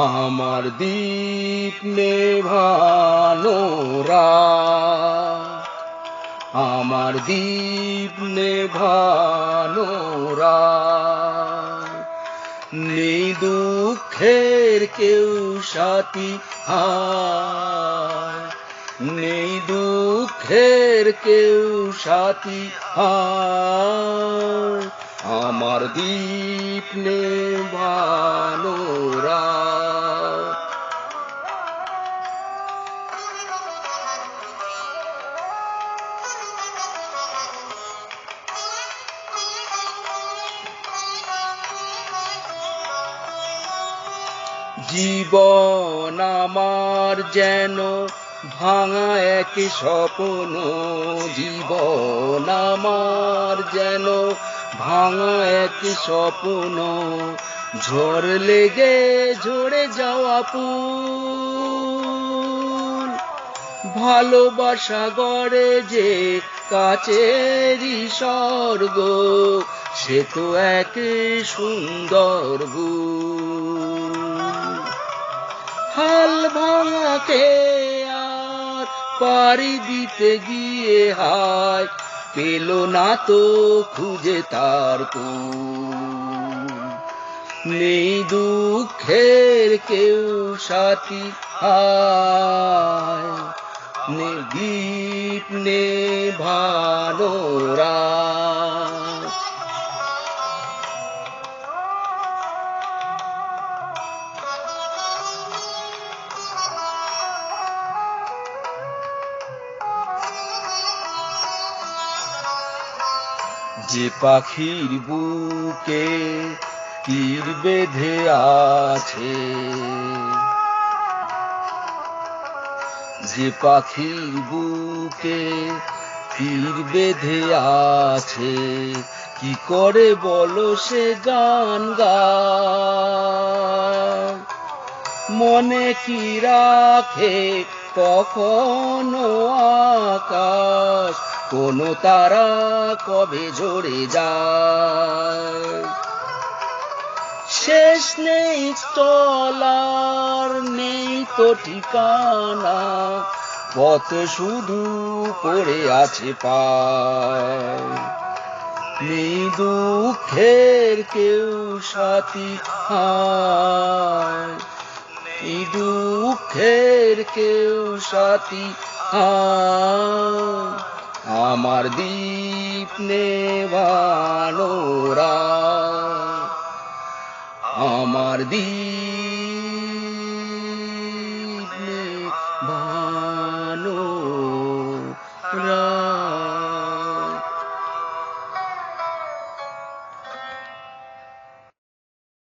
আমার দীপ নেভানো রাত, আমার দীপ নেভানো রাত। নেই দুঃখের কেউ সাথী হায়, নেই দুঃখের কেউ সাথী হায়, আমার দীপ নেভানো রাত। জীবন আমার যেন ভাঙা এক স্বপ্ন, জীবন আমার যেন ভাঙা এক স্বপ্ন, ঝড় লেগে ঝরে যাওয়া ফুল। ভালোবাসা গড়ে যে কাচেরই স্বর্গ, সে তো এক সুন্দর ভুল। হাল ভাঙাকে আর পাড়ি দিতে গিয়ে হায়, পেল না তো খুঁজে তার কুল। নেই দুঃখের কেউ সাথী হায়, নে দীপ নেভানো রাত। যে পাখির বুকে তীর বেঁধে আছে, যে পাখির বুকে তীর বেঁধে আছে, কি করে বলো সে গান গায়? মনে কি রাখে কখনো আকাশ, কোন তারা কবে ঝরে যায়? শেষ নেই চলার, নেই তো ঠিকানা, পথ শুধু পড়ে আছে পায়। নেই দুঃখের কেউ সাথী হায়, নেই দুঃখের কেউ সাথী হায়, আমার দীপ নেভানো রাত, আমার দীপ